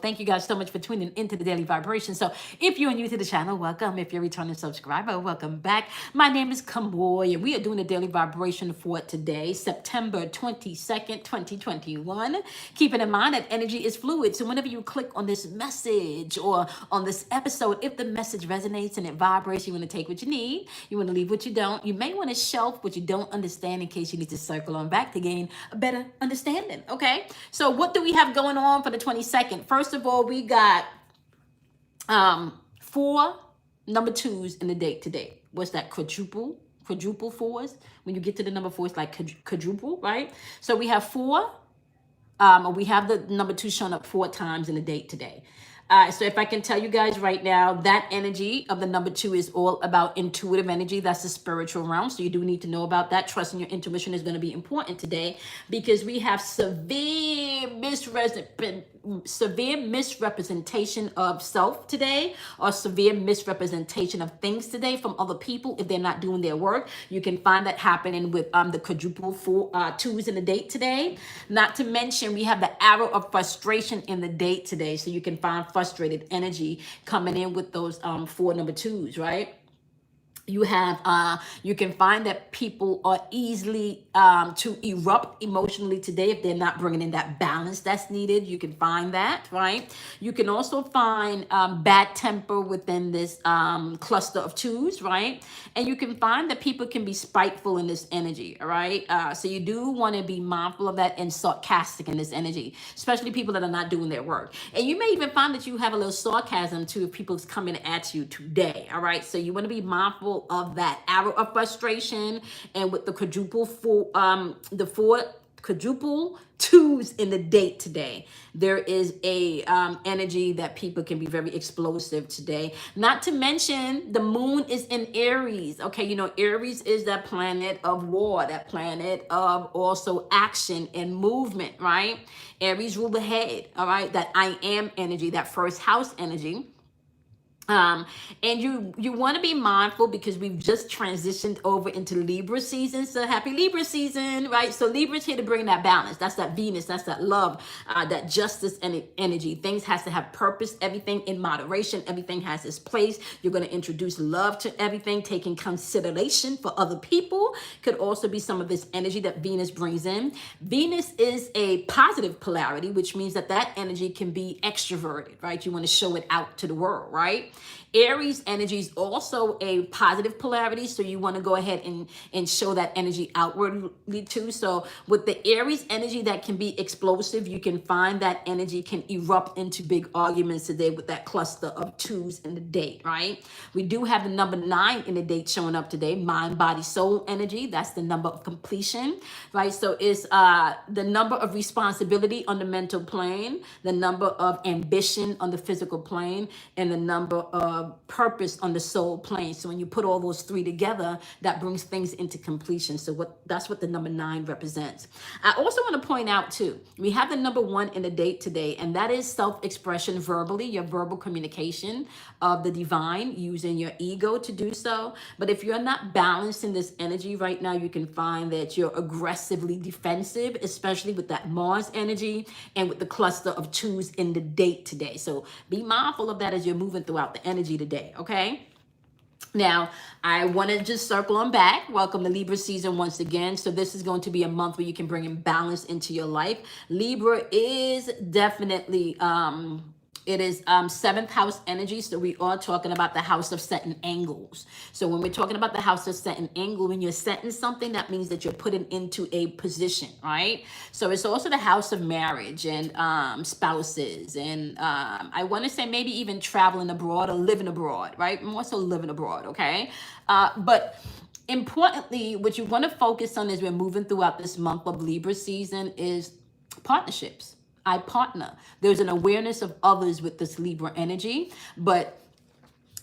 Thank you guys so much for tuning into the Daily Vibration. So if you're new to the channel, welcome. If you're a returning subscriber, welcome back. My name is Kamoy, and we are doing the Daily Vibration for today, September 22nd, 2021. Keeping in mind that energy is fluid. So whenever you click on this message or on this episode, if the message resonates and it vibrates, you want to take what you need. You want to leave what you don't. You may want to shelf what you don't understand in case you need to circle on back to gain a better understanding. Okay. So what do we have going on for the 22nd? First of all, we got 4 number 2s in the date today. What's that? Quadruple fours. When you get to the number 4, it's like quadruple, right? So we have 4. We have the number 2 showing up 4 times in the date today. So if I can tell you guys right now, that energy of the number 2 is all about intuitive energy. That's the spiritual realm. So you do need to know about that. Trusting your intuition is going to be important today because we have severe misrepresentation of self today, or severe misrepresentation of things today from other people if they're not doing their work. You can find that happening with the quadruple 2s in the date today. Not to mention, we have the arrow of frustration in the date today. So you can find frustrated energy coming in with those 4 number 2s, right? You have you can find that people are easily to erupt emotionally today if they're not bringing in that balance that's needed. You can find that, right? You can also find bad temper within this cluster of 2s, right? And you can find that people can be spiteful in this energy, all right? So you do want to be mindful of that and sarcastic in this energy, especially people that are not doing their work. And you may even find that you have a little sarcasm too if people's coming at you today, all right? So you want to be mindful of that arrow of frustration. And with the quadruple 2s in the date today, there is a energy that people can be very explosive today. Not to mention, the moon is in Aries. Okay, you know, Aries is that planet of war, that planet of also action and movement, right? Aries rule the head, all right? That I am energy, that first house energy. And you want to be mindful because we've just transitioned over into Libra season. So happy Libra season, right? So Libra's here to bring that balance. That's that Venus. That's that love, that justice and energy. Things has to have purpose. Everything in moderation. Everything has its place. You're going to introduce love to everything, taking consideration for other people. Could also be some of this energy that Venus brings in. Venus is a positive polarity, which means that that energy can be extroverted, right? You want to show it out to the world, right? Aries energy is also a positive polarity, so you want to go ahead and show that energy outwardly too. So with the Aries energy that can be explosive, you can find that energy can erupt into big arguments today with that cluster of 2s in the date, right? We do have the number 9 in the date showing up today, mind, body, soul energy. That's the number of completion, right? So it's the number of responsibility on the mental plane, the number of ambition on the physical plane, and the number of purpose on the soul plane. So when you put all those 3 together, that brings things into completion. So that's what the number 9 represents. I also want to point out too, we have the number 1 in the date today, and that is self-expression verbally, your verbal communication of the divine, using your ego to do so. But if you're not balanced in this energy right now, you can find that you're aggressively defensive, especially with that Mars energy and with the cluster of 2s in the date today. So be mindful of that as you're moving throughout the energy today, okay? Now, I want to just circle on back. Welcome to Libra season once again. So this is going to be a month where you can bring in balance into your life. Libra is definitely it is 7th house energy. So we are talking about the house of setting angles. So when we're talking about the house of setting angle, when you're setting something, that means that you're putting into a position, right? So it's also the house of marriage and spouses. And I want to say maybe even traveling abroad or living abroad, right? More so living abroad, okay? But importantly, what you want to focus on as we're moving throughout this month of Libra season is partnerships. I partner. There's an awareness of others with this Libra energy, but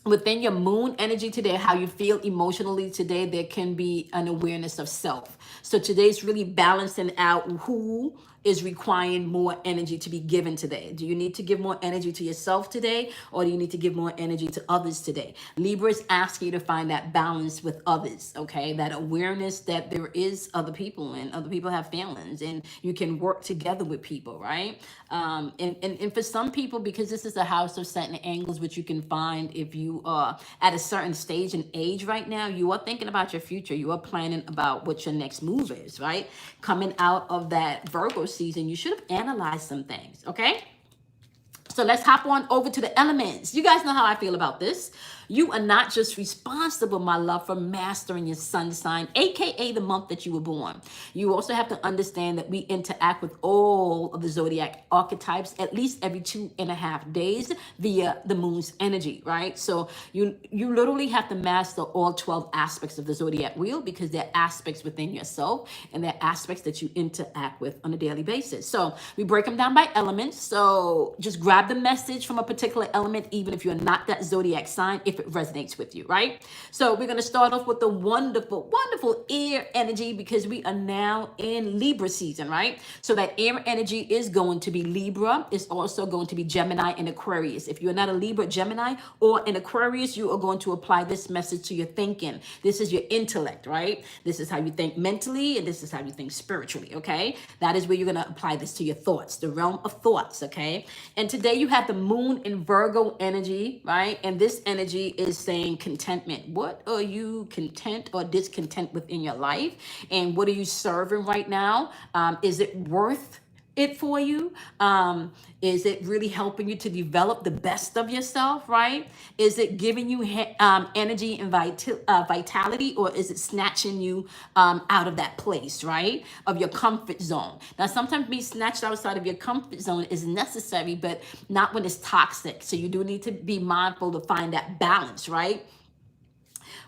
within your moon energy today, how you feel emotionally today, there can be an awareness of self. So today's really balancing out who is requiring more energy to be given today? Do you need to give more energy to yourself today, or do you need to give more energy to others today? Libra is asking you to find that balance with others, okay? That awareness that there is other people and other people have feelings and you can work together with people, right? And for some people, because this is a house of certain angles, which you can find if you are at a certain stage in age right now, you are thinking about your future. You are planning about what your next move is, right? Coming out of that Virgo season, you should have analyzed some things, okay? So let's hop on over to the elements. You guys know how I feel about this. You are not just responsible, my love, for mastering your sun sign, aka the month that you were born. You also have to understand that we interact with all of the zodiac archetypes at least every 2.5 days via the moon's energy, right? So you literally have to master all 12 aspects of the zodiac wheel, because they're aspects within yourself and they're aspects that you interact with on a daily basis. So we break them down by elements. So just grab the message from a particular element, even if you're not that zodiac sign, if it resonates with you, right? So we're going to start off with the wonderful, wonderful air energy, because we are now in Libra season, right? So that air energy is going to be Libra. It's also going to be Gemini and Aquarius. If you're not a Libra, Gemini, or an Aquarius, you are going to apply this message to your thinking. This is your intellect, right? This is how you think mentally, and this is how you think spiritually, okay? That is where you're going to apply this to your thoughts, the realm of thoughts, okay? And today you have the moon in Virgo energy, right? And this energy is saying contentment. What are you content or discontent with in your life? And what are you serving right now? Is it worth it for you? Is it really helping you to develop the best of yourself, right? Is it giving you energy and vitality, or is it snatching you out of that place, right? Of your comfort zone. Now, sometimes being snatched outside of your comfort zone is necessary, but not when it's toxic. So you do need to be mindful to find that balance, right?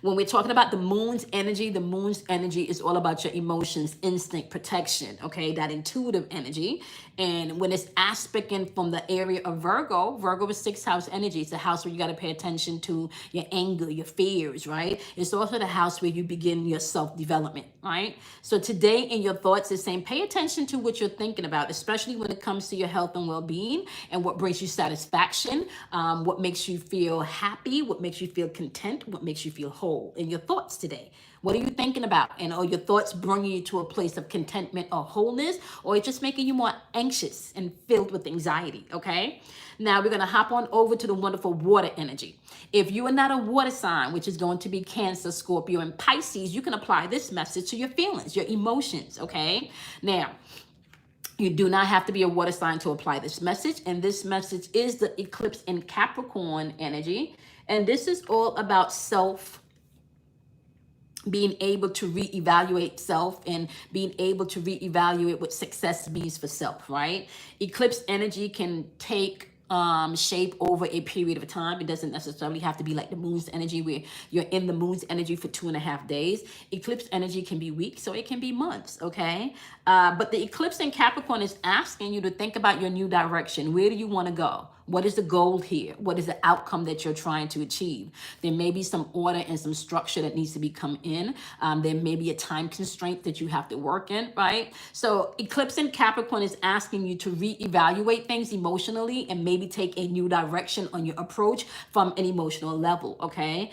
When we're talking about the moon's energy is all about your emotions, instinct, protection, okay? That intuitive energy. And when it's aspecting from the area of Virgo is 6th house energy. It's a house where you got to pay attention to your anger, your fears, right? It's also the house where you begin your self-development, right? So today in your thoughts, it's saying pay attention to what you're thinking about, especially when it comes to your health and well-being and what brings you satisfaction, what makes you feel happy, what makes you feel content, what makes you feel whole in your thoughts today. What are you thinking about? And are your thoughts bringing you to a place of contentment or wholeness, or it's just making you more anxious and filled with anxiety, okay? Now we're going to hop on over to the wonderful water energy. If you are not a water sign, which is going to be Cancer, Scorpio, and Pisces, you can apply this message to your feelings, your emotions, okay? Now, you do not have to be a water sign to apply this message. And this message is the eclipse in Capricorn energy. And this is all about being able to reevaluate self and being able to reevaluate what success means for self, right? Eclipse energy can take shape over a period of time. It doesn't necessarily have to be like the moon's energy where you're in the moon's energy for 2.5 days. Eclipse energy can be weeks, so it can be months, okay? But the eclipse in Capricorn is asking you to think about your new direction. Where do you want to go? What is the goal here? What is the outcome that you're trying to achieve? There may be some order and some structure that needs to be come in. There may be a time constraint that you have to work in, right? So eclipse in Capricorn is asking you to reevaluate things emotionally and maybe take a new direction on your approach from an emotional level, okay?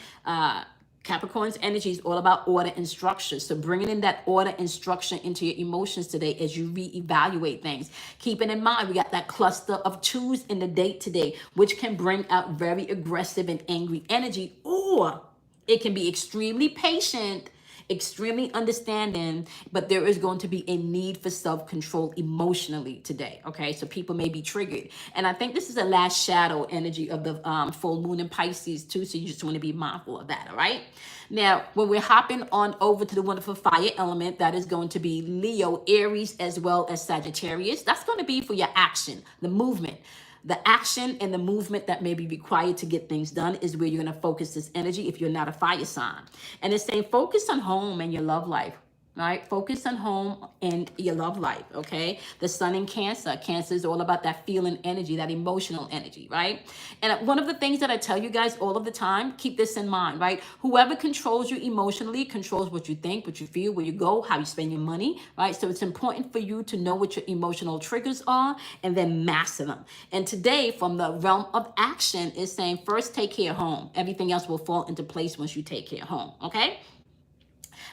Capricorn's energy is all about order and structure. So bringing in that order and structure into your emotions today as you reevaluate things. Keeping in mind, we got that cluster of 2s in the date today, which can bring out very aggressive and angry energy, or it can be extremely patient, extremely understanding, but there is going to be a need for self-control emotionally today, okay? So people may be triggered. And I think this is the last shadow energy of the full moon in Pisces too, so you just want to be mindful of that, all right? Now, when we're hopping on over to the wonderful fire element, that is going to be Leo, Aries, as well as Sagittarius. That's going to be for your action, the movement. The action and the movement that may be required to get things done is where you're going to focus this energy if you're not a fire sign. And it's saying focus on home and your love life. right? Focus on home and your love life, okay? The sun in Cancer. Cancer is all about that feeling energy, that emotional energy, right? And one of the things that I tell you guys all of the time, keep this in mind, right? Whoever controls you emotionally controls what you think, what you feel, where you go, how you spend your money, right? So it's important for you to know what your emotional triggers are and then master them. And today, from the realm of action, is saying first take care of home. Everything else will fall into place once you take care of home, okay?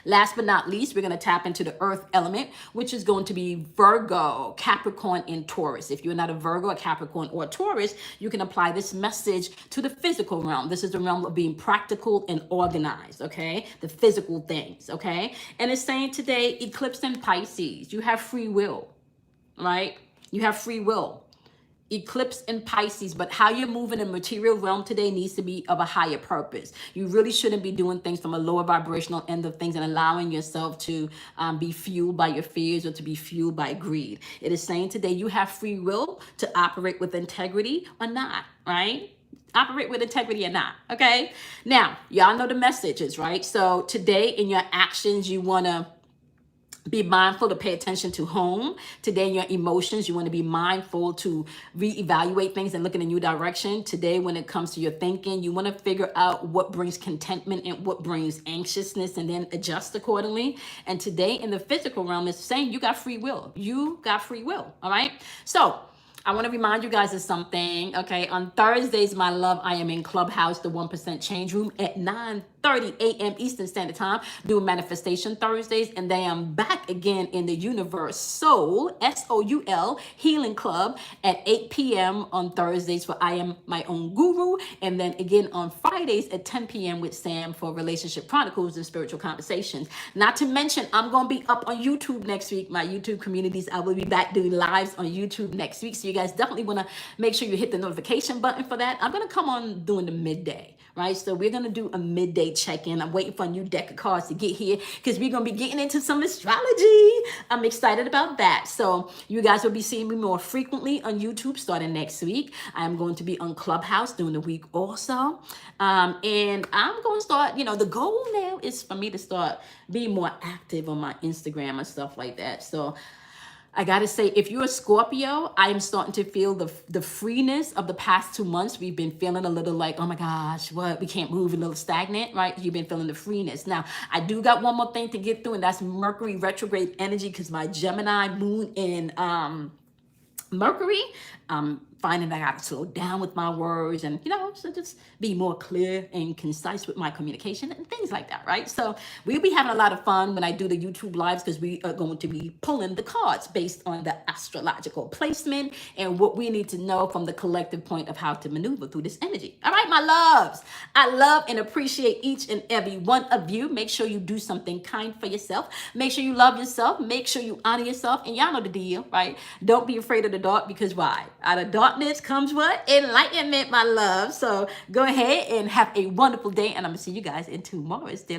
Last but not least, we're going to tap into the earth element, which is going to be Virgo, Capricorn, and Taurus. If you're not a Virgo, a Capricorn, or a Taurus, you can apply this message to the physical realm. This is the realm of being practical and organized, okay? The physical things, okay? And it's saying today, Eclipse in Pisces, you have free will, right? You have free will. Eclipse in Pisces, but how you're moving in the material realm today needs to be of a higher purpose. You really shouldn't be doing things from a lower vibrational end of things and allowing yourself to be fueled by your fears or to be fueled by greed. It is saying today you have free will to operate with integrity or not, right? Operate with integrity or not, okay? Now, y'all know the messages, right? So today in your actions, you want to be mindful to pay attention to home. Today, in your emotions, you want to be mindful to reevaluate things and look in a new direction. Today, when it comes to your thinking, you want to figure out what brings contentment and what brings anxiousness and then adjust accordingly. And today, in the physical realm, is saying you got free will. You got free will, all right? So, I want to remind you guys of something, okay? On Thursdays, my love, I am in Clubhouse, the 1% Change Room at 9:30 a.m. Eastern Standard Time, doing Manifestation Thursdays. And then I'm back again in the Universe Soul, SOUL, Healing Club at 8 p.m. on Thursdays for I Am My Own Guru. And then again on Fridays at 10 p.m. with Sam for Relationship Chronicles and Spiritual Conversations. Not to mention, I'm going to be up on YouTube next week. My YouTube communities, I will be back doing lives on YouTube next week. So you guys definitely want to make sure you hit the notification button for that. I'm going to come on doing the midday, right? So we're going to do a midday check-in. I'm waiting for a new deck of cards to get here because we're going to be getting into some astrology. I'm excited about that. So you guys will be seeing me more frequently on YouTube starting next week. I'm going to be on Clubhouse during the week also. And I'm going to start, the goal now is for me to start being more active on my Instagram and stuff like that. So I gotta say, if you're a Scorpio, I am starting to feel the freeness of the past 2 months. We've been feeling a little like, oh my gosh, what? We can't move, a little stagnant, right? You've been feeling the freeness. Now, I do got one more thing to get through, and that's Mercury retrograde energy, because my Gemini moon in Mercury, finding that I got to slow down with my words and, so just be more clear and concise with my communication and things like that, right? So we'll be having a lot of fun when I do the YouTube lives because we are going to be pulling the cards based on the astrological placement and what we need to know from the collective point of how to maneuver through this energy. All right, my loves, I love and appreciate each and every one of you. Make sure you do something kind for yourself. Make sure you love yourself. Make sure you honor yourself. And y'all know the deal, right? Don't be afraid of the dark, because why? Out of darkness comes what? Enlightenment, my love. So go ahead and have a wonderful day, and I'm going to see you guys in tomorrow's day.